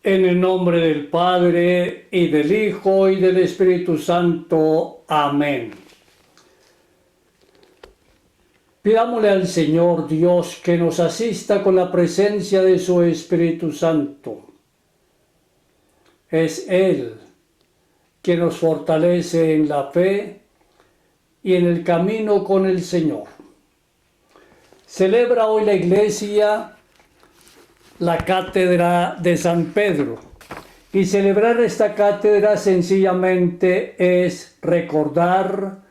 En el nombre del Padre, y del Hijo, y del Espíritu Santo. Amén. Pidámosle al Señor Dios que nos asista con la presencia de su Espíritu Santo. Es Él quien nos fortalece en la fe y en el camino con el Señor. Celebra hoy la Iglesia la cátedra de San Pedro. Y celebrar esta cátedra sencillamente es recordar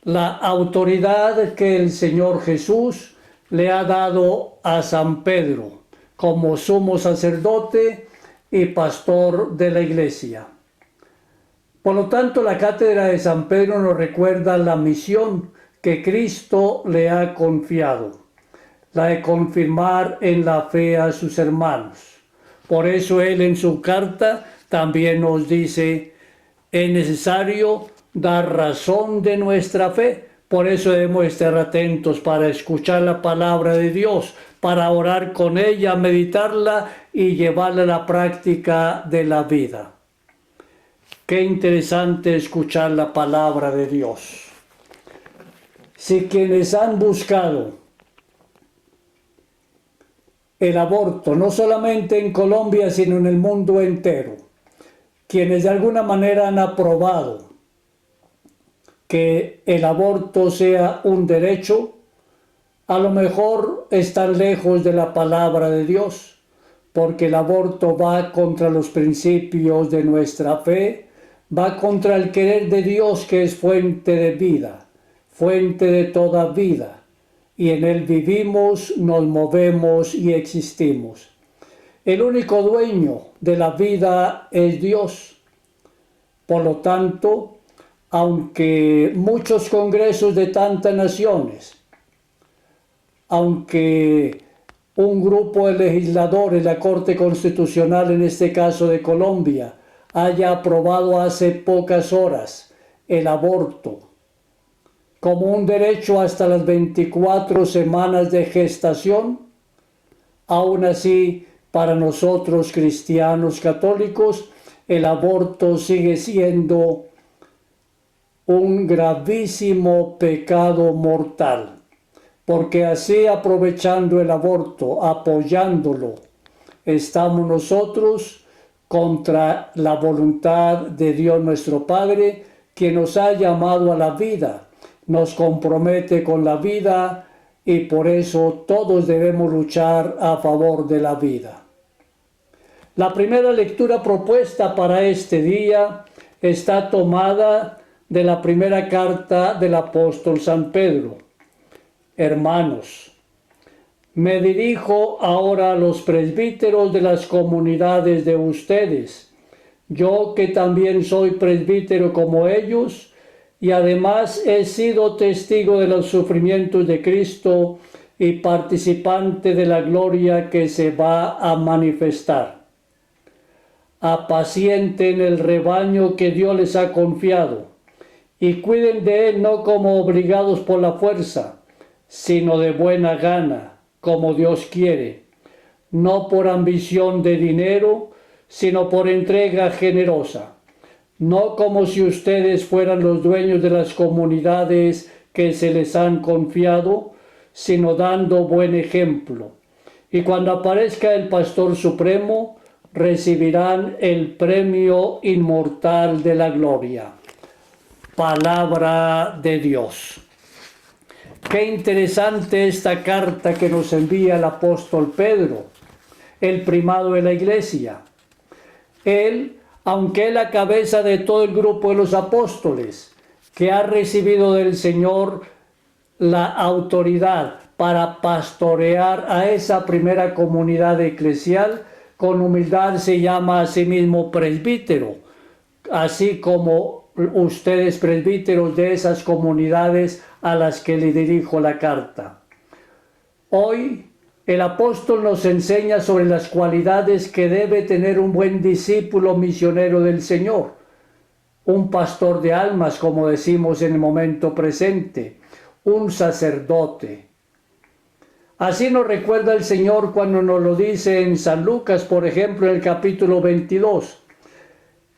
la autoridad que el Señor Jesús le ha dado a San Pedro como sumo sacerdote y pastor de la Iglesia. Por lo tanto, la cátedra de San Pedro nos recuerda la misión que Cristo le ha confiado, la de confirmar en la fe a sus hermanos. Por eso él en su carta también nos dice, es necesario dar razón de nuestra fe. Por eso debemos estar atentos para escuchar la palabra de Dios, para orar con ella, meditarla y llevarla a la práctica de la vida. Qué interesante escuchar la palabra de Dios. Si quienes han buscado el aborto, no solamente en Colombia, sino en el mundo entero, quienes de alguna manera han aprobado que el aborto sea un derecho, a lo mejor están lejos de la palabra de Dios, porque el aborto va contra los principios de nuestra fe, va contra el querer de Dios, que es fuente de vida, fuente de toda vida. Y en él vivimos, nos movemos y existimos. El único dueño de la vida es Dios. Por lo tanto, aunque muchos congresos de tantas naciones, aunque un grupo de legisladores, la Corte Constitucional en este caso de Colombia, haya aprobado hace pocas horas el aborto como un derecho hasta las 24 semanas de gestación, aún así, para nosotros cristianos católicos, el aborto sigue siendo un gravísimo pecado mortal, porque así, aprovechando el aborto, apoyándolo, estamos nosotros contra la voluntad de Dios nuestro Padre, quien nos ha llamado a la vida, nos compromete con la vida y por eso todos debemos luchar a favor de la vida. La primera lectura propuesta para este día está tomada de la primera carta del apóstol San Pedro. Hermanos, me dirijo ahora a los presbíteros de las comunidades de ustedes, yo que también soy presbítero como ellos, y además he sido testigo de los sufrimientos de Cristo y participante de la gloria que se va a manifestar. Apacienten el rebaño que Dios les ha confiado y cuiden de él no como obligados por la fuerza, sino de buena gana, como Dios quiere, no por ambición de dinero, sino por entrega generosa. No como si ustedes fueran los dueños de las comunidades que se les han confiado, sino dando buen ejemplo. Y cuando aparezca el Pastor Supremo, recibirán el premio inmortal de la gloria. Palabra de Dios. Qué interesante esta carta que nos envía el apóstol Pedro, el primado de la Iglesia. Él, aunque es la cabeza de todo el grupo de los apóstoles, que ha recibido del Señor la autoridad para pastorear a esa primera comunidad eclesial, con humildad se llama a sí mismo presbítero, así como ustedes presbíteros de esas comunidades a las que le dirijo la carta. Hoy el apóstol nos enseña sobre las cualidades que debe tener un buen discípulo misionero del Señor, un pastor de almas, como decimos en el momento presente, un sacerdote. Así nos recuerda el Señor cuando nos lo dice en San Lucas, por ejemplo, en el capítulo 22.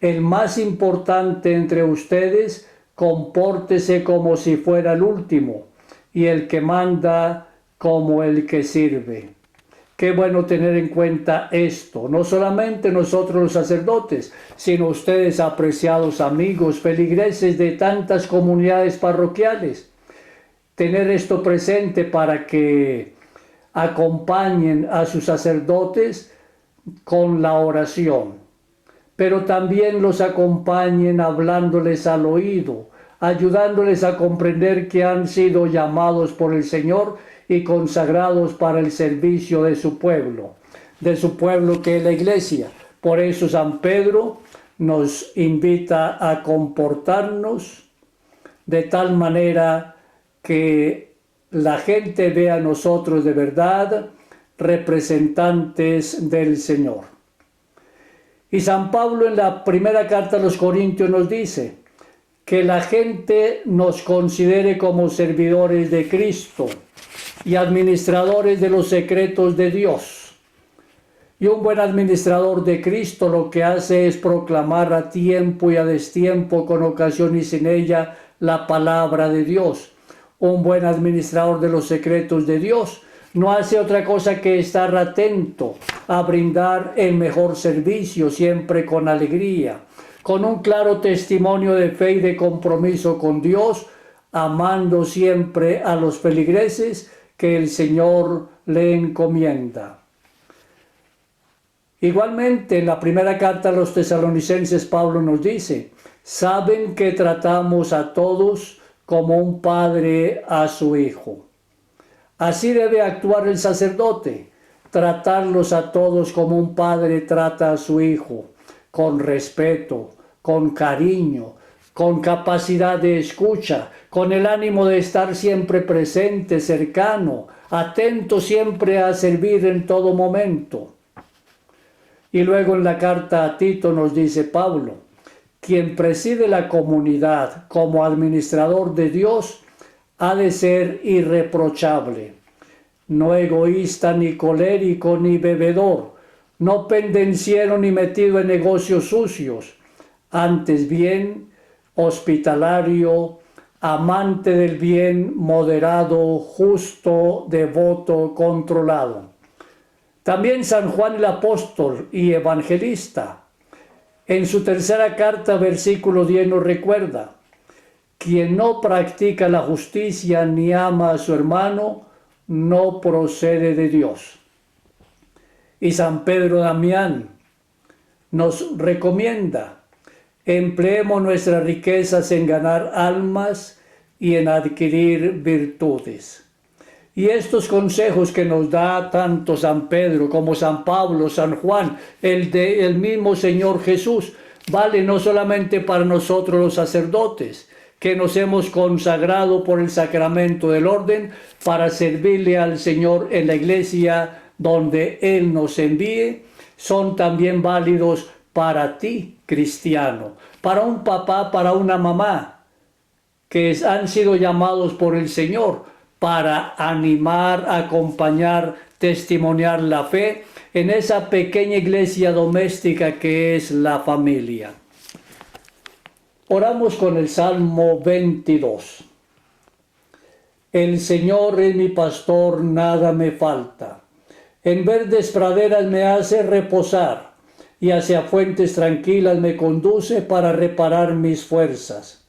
El más importante entre ustedes, compórtese como si fuera el último, y el que manda como el que sirve. Qué bueno tener en cuenta esto, no solamente nosotros los sacerdotes, sino ustedes, apreciados amigos, feligreses de tantas comunidades parroquiales. Tener esto presente para que acompañen a sus sacerdotes con la oración, pero también los acompañen hablándoles al oído, ayudándoles a comprender que han sido llamados por el Señor y consagrados para el servicio de su pueblo que es la Iglesia. Por eso San Pedro nos invita a comportarnos de tal manera que la gente ve a nosotros de verdad representantes del Señor. Y San Pablo en la primera carta a los Corintios nos dice que la gente nos considere como servidores de Cristo y administradores de los secretos de Dios. Y un buen administrador de Cristo lo que hace es proclamar a tiempo y a destiempo, con ocasión y sin ella, la palabra de Dios. Un buen administrador de los secretos de Dios no hace otra cosa que estar atento a brindar el mejor servicio, siempre con alegría, con un claro testimonio de fe y de compromiso con Dios, amando siempre a los feligreses que el Señor le encomienda. Igualmente, en la primera carta a los tesalonicenses, Pablo nos dice: saben que tratamos a todos como un padre a su hijo. Así debe actuar el sacerdote, tratarlos a todos como un padre trata a su hijo, con respeto, con cariño, con capacidad de escucha, con el ánimo de estar siempre presente, cercano, atento siempre a servir en todo momento. Y luego en la carta a Tito nos dice Pablo: quien preside la comunidad como administrador de Dios ha de ser irreprochable, no egoísta, ni colérico, ni bebedor, no pendenciero ni metido en negocios sucios, antes bien hospitalario, amante del bien, moderado, justo, devoto, controlado. También San Juan el apóstol y evangelista, en su tercera carta, versículo 10, nos recuerda: quien no practica la justicia ni ama a su hermano, no procede de Dios. Y San Pedro Damián nos recomienda: empleemos nuestras riquezas en ganar almas y en adquirir virtudes. Y estos consejos que nos da tanto San Pedro como San Pablo, San Juan, el mismo Señor Jesús, vale no solamente para nosotros los sacerdotes, que nos hemos consagrado por el sacramento del orden para servirle al Señor en la iglesia donde Él nos envíe, son también válidos para ti, cristiano, para un papá, para una mamá, que han sido llamados por el Señor para animar, acompañar, testimoniar la fe en esa pequeña iglesia doméstica que es la familia. Oramos con el Salmo 22. El Señor es mi pastor, nada me falta. En verdes praderas me hace reposar y hacia fuentes tranquilas me conduce para reparar mis fuerzas.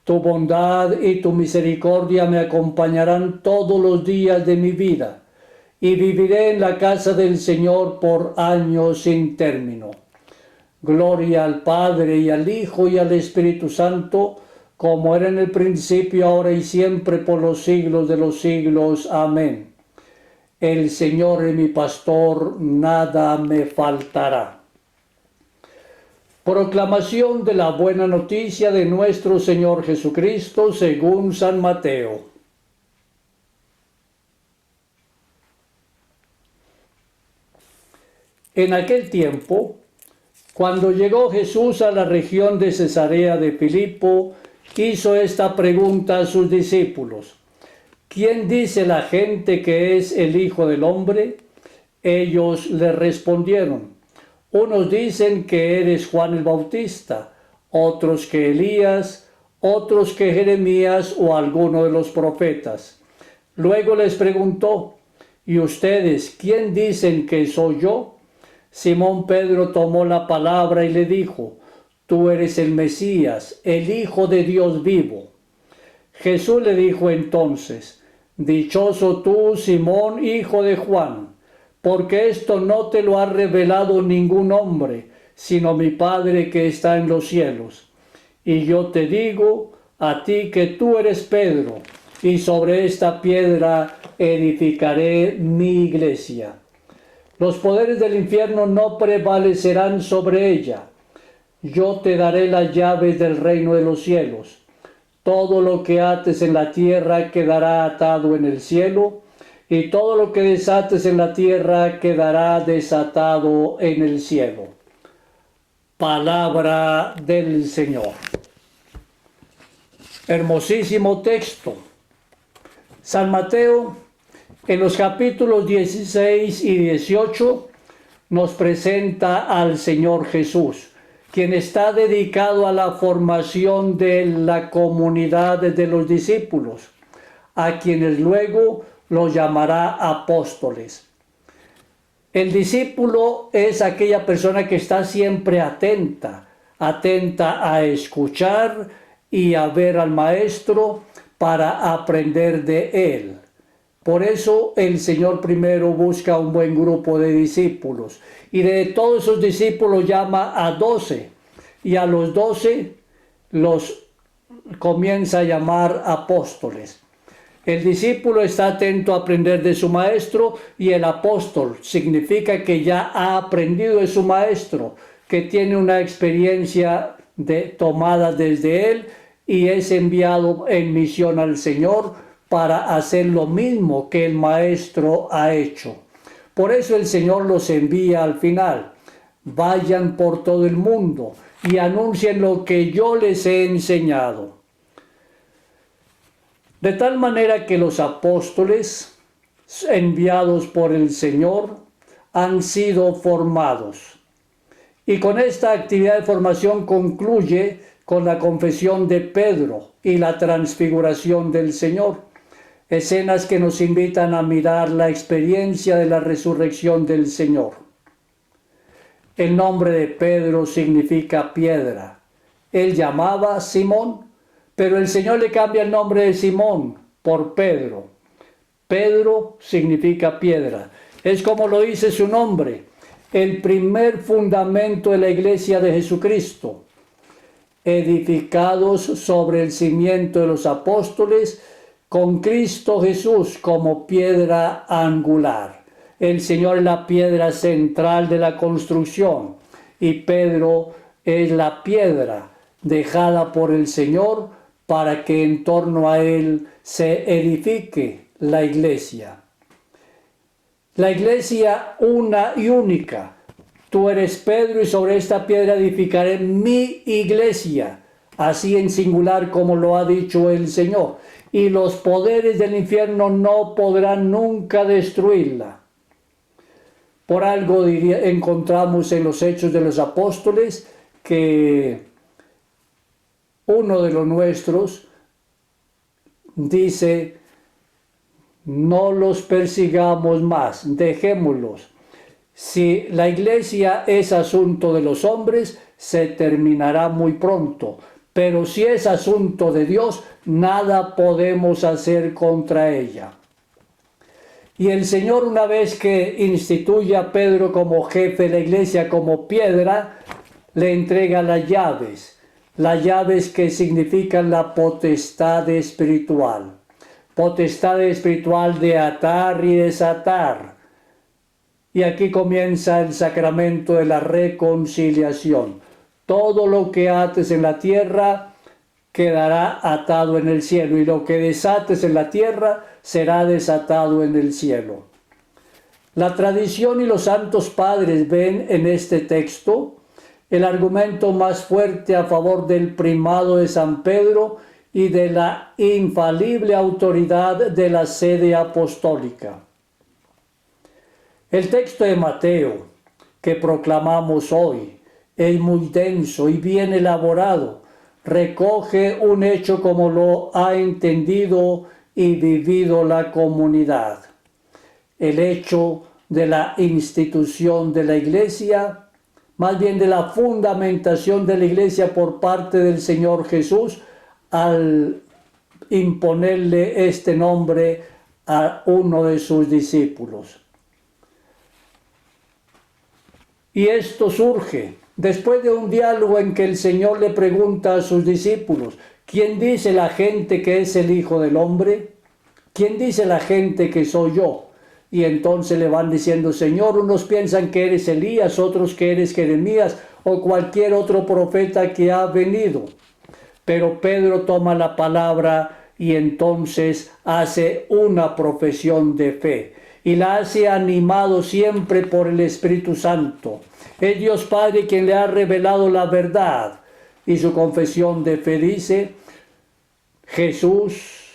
Tu bondad y tu misericordia me acompañarán todos los días de mi vida, y viviré en la casa del Señor por años sin término. Gloria al Padre, y al Hijo, y al Espíritu Santo, como era en el principio, ahora y siempre, por los siglos de los siglos. Amén. El Señor es mi pastor, nada me faltará. Proclamación de la buena noticia de nuestro Señor Jesucristo según San Mateo. En aquel tiempo, cuando llegó Jesús a la región de Cesarea de Filipo, hizo esta pregunta a sus discípulos: ¿quién dice la gente que es el Hijo del Hombre? Ellos le respondieron, unos dicen que eres Juan el Bautista, otros que Elías, otros que Jeremías o alguno de los profetas. Luego les preguntó, ¿y ustedes quién dicen que soy yo? Simón Pedro tomó la palabra y le dijo, tú eres el Mesías, el Hijo de Dios vivo. Jesús le dijo entonces, dichoso tú, Simón, hijo de Juan, porque esto no te lo ha revelado ningún hombre, sino mi Padre que está en los cielos. Y yo te digo a ti que tú eres Pedro, y sobre esta piedra edificaré mi iglesia. Los poderes del infierno no prevalecerán sobre ella. Yo te daré las llaves del reino de los cielos. Todo lo que ates en la tierra quedará atado en el cielo, y todo lo que desates en la tierra quedará desatado en el cielo. Palabra del Señor. Hermosísimo texto. San Mateo, en los capítulos 16 y 18, nos presenta al Señor Jesús, quien está dedicado a la formación de la comunidad de los discípulos, a quienes luego los llamará apóstoles. El discípulo es aquella persona que está siempre atenta a escuchar y a ver al maestro para aprender de él. Por eso el Señor primero busca un buen grupo de discípulos, y de todos esos discípulos llama a 12, y a los 12 los comienza a llamar apóstoles. El discípulo está atento a aprender de su maestro, y el apóstol significa que ya ha aprendido de su maestro, que tiene una experiencia tomada desde él y es enviado en misión al Señor para hacer lo mismo que el maestro ha hecho. Por eso el Señor los envía al final. Vayan por todo el mundo y anuncien lo que yo les he enseñado. De tal manera que los apóstoles enviados por el Señor han sido formados. Y con esta actividad de formación concluye con la confesión de Pedro y la transfiguración del Señor. Escenas que nos invitan a mirar la experiencia de la resurrección del Señor. El nombre de Pedro significa piedra. Él llamaba Simón, pero el Señor le cambia el nombre de Simón por Pedro. Pedro significa piedra. Es como lo dice su nombre, el primer fundamento de la iglesia de Jesucristo, edificados sobre el cimiento de los apóstoles, con Cristo Jesús como piedra angular. El Señor es la piedra central de la construcción y Pedro es la piedra dejada por el Señor para que en torno a él se edifique la iglesia. La iglesia una y única. Tú eres Pedro y sobre esta piedra edificaré mi iglesia, así en singular como lo ha dicho el Señor. Y los poderes del infierno no podrán nunca destruirla. Por algo encontramos en los Hechos de los Apóstoles que uno de los nuestros dice, no los persigamos más, dejémoslos. Si la iglesia es asunto de los hombres, se terminará muy pronto. Pero si es asunto de Dios, nada podemos hacer contra ella. Y el Señor, una vez que instituye a Pedro como jefe de la iglesia, como piedra, le entrega las llaves que significan la potestad espiritual. Potestad espiritual de atar y desatar. Y aquí comienza el sacramento de la reconciliación. Todo lo que ates en la tierra quedará atado en el cielo, y lo que desates en la tierra será desatado en el cielo. La tradición y los santos padres ven en este texto el argumento más fuerte a favor del primado de San Pedro y de la infalible autoridad de la sede apostólica. El texto de Mateo que proclamamos hoy es muy denso y bien elaborado. Recoge un hecho como lo ha entendido y vivido la comunidad. El hecho de la institución de la Iglesia, más bien de la fundamentación de la Iglesia por parte del Señor Jesús al imponerle este nombre a uno de sus discípulos. Y esto surge después de un diálogo en que el Señor le pregunta a sus discípulos: ¿quién dice la gente que es el Hijo del Hombre? ¿Quién dice la gente que soy yo? Y entonces le van diciendo: Señor, unos piensan que eres Elías, otros que eres Jeremías o cualquier otro profeta que ha venido. Pero Pedro toma la palabra y entonces hace una profesión de fe. Y la hace animado siempre por el Espíritu Santo. Es Dios Padre quien le ha revelado la verdad. Y su confesión de fe dice: Jesús,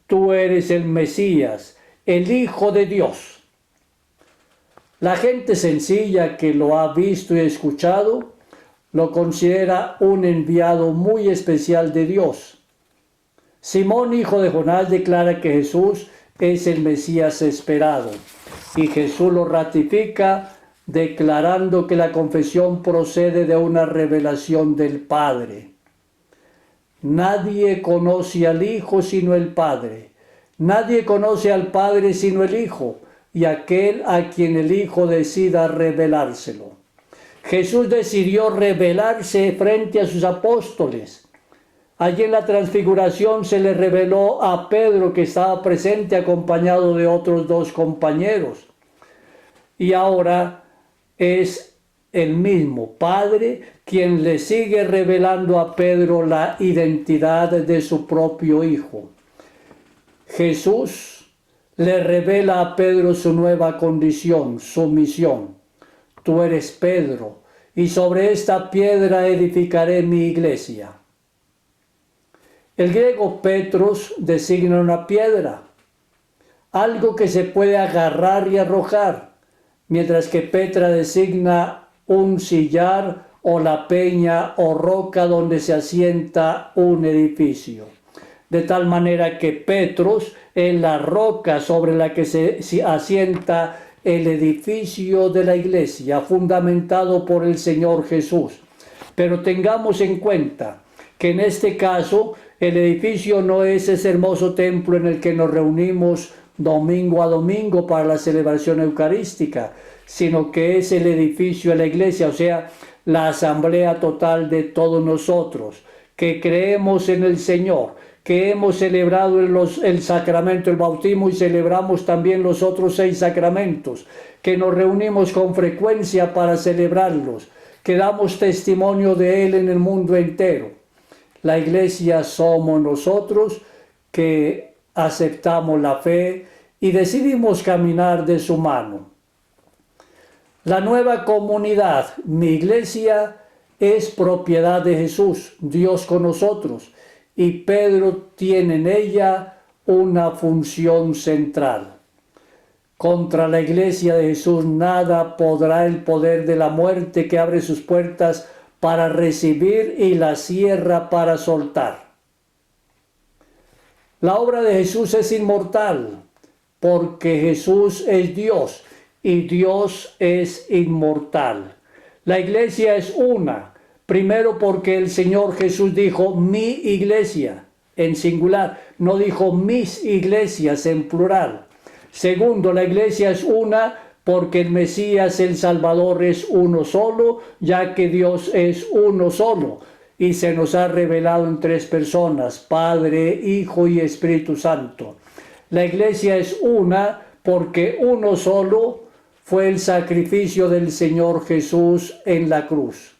tú eres el Mesías, el Hijo de Dios. La gente sencilla que lo ha visto y escuchado lo considera un enviado muy especial de Dios. Simón, hijo de Jonás, declara que Jesús es el Mesías esperado, y Jesús lo ratifica declarando que la confesión procede de una revelación del Padre. Nadie conoce al Hijo sino el Padre. Nadie conoce al Padre sino el Hijo, y aquel a quien el Hijo decida revelárselo. Jesús decidió revelarse frente a sus apóstoles. Allí en la transfiguración se le reveló a Pedro, que estaba presente acompañado de otros 2 compañeros. Y ahora es el mismo Padre quien le sigue revelando a Pedro la identidad de su propio Hijo. Jesús le revela a Pedro su nueva condición, su misión. Tú eres Pedro, y sobre esta piedra edificaré mi iglesia. El griego Petros designa una piedra, algo que se puede agarrar y arrojar, mientras que Petra designa un sillar o la peña o roca donde se asienta un edificio. De tal manera que Petros es la roca sobre la que se asienta el edificio de la iglesia, fundamentado por el Señor Jesús. Pero tengamos en cuenta que en este caso el edificio no es ese hermoso templo en el que nos reunimos domingo a domingo para la celebración eucarística, sino que es el edificio de la iglesia, o sea, la asamblea total de todos nosotros, que creemos en el Señor, que hemos celebrado el sacramento del bautismo y celebramos también los otros 6 sacramentos, que nos reunimos con frecuencia para celebrarlos, que damos testimonio de él en el mundo entero. La iglesia somos nosotros que aceptamos la fe y decidimos caminar de su mano. La nueva comunidad, mi iglesia, es propiedad de Jesús, Dios con nosotros, y Pedro tiene en ella una función central. Contra la iglesia de Jesús nada podrá el poder de la muerte, que abre sus puertas para recibir y la cierra para soltar. La obra de Jesús es inmortal, porque Jesús es Dios y Dios es inmortal. La iglesia es una, primero porque el Señor Jesús dijo mi iglesia en singular, no dijo mis iglesias en plural. Segundo, la iglesia es una porque el Mesías, el Salvador, es uno solo, ya que Dios es uno solo y se nos ha revelado en 3 personas, Padre, Hijo y Espíritu Santo. La iglesia es una porque uno solo fue el sacrificio del Señor Jesús en la cruz.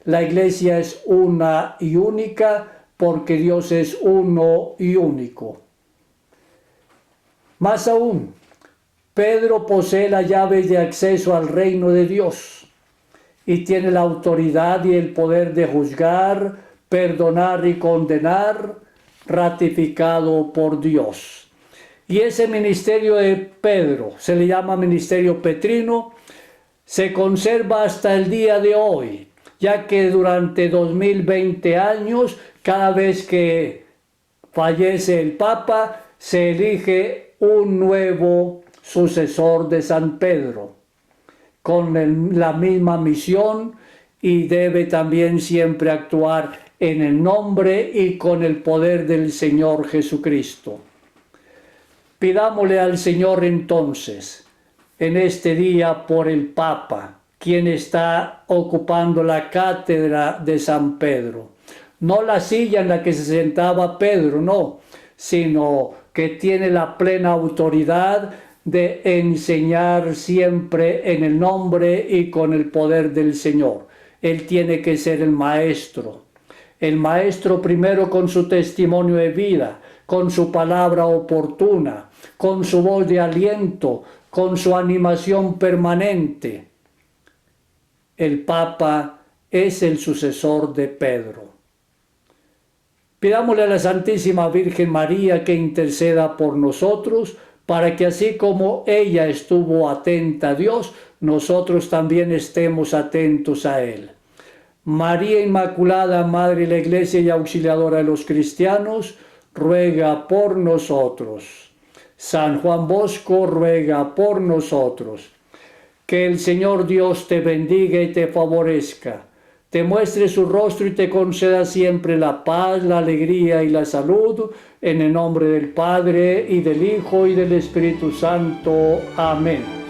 La iglesia es una y única porque Dios es uno y único. Más aún, Pedro posee las llaves de acceso al reino de Dios y tiene la autoridad y el poder de juzgar, perdonar y condenar ratificado por Dios. Y ese ministerio de Pedro, se le llama ministerio petrino, se conserva hasta el día de hoy, ya que durante 2020 años, cada vez que fallece el Papa, se elige un nuevo sucesor de San Pedro, con la misma misión, y debe también siempre actuar en el nombre y con el poder del Señor Jesucristo. Pidámosle al Señor entonces, en este día, por el Papa, quien está ocupando la cátedra de San Pedro. No la silla en la que se sentaba Pedro, no, sino que tiene la plena autoridad de enseñar siempre en el nombre y con el poder del Señor. Él tiene que ser el maestro primero con su testimonio de vida, con su palabra oportuna, con su voz de aliento, con su animación permanente. El Papa es el sucesor de Pedro. Pidámosle a la Santísima Virgen María que interceda por nosotros, para que así como ella estuvo atenta a Dios, nosotros también estemos atentos a Él. María Inmaculada, Madre de la Iglesia y auxiliadora de los cristianos, ruega por nosotros. San Juan Bosco, ruega por nosotros. Que el Señor Dios te bendiga y te favorezca, te muestre su rostro y te conceda siempre la paz, la alegría y la salud, en el nombre del Padre, y del Hijo, y del Espíritu Santo. Amén.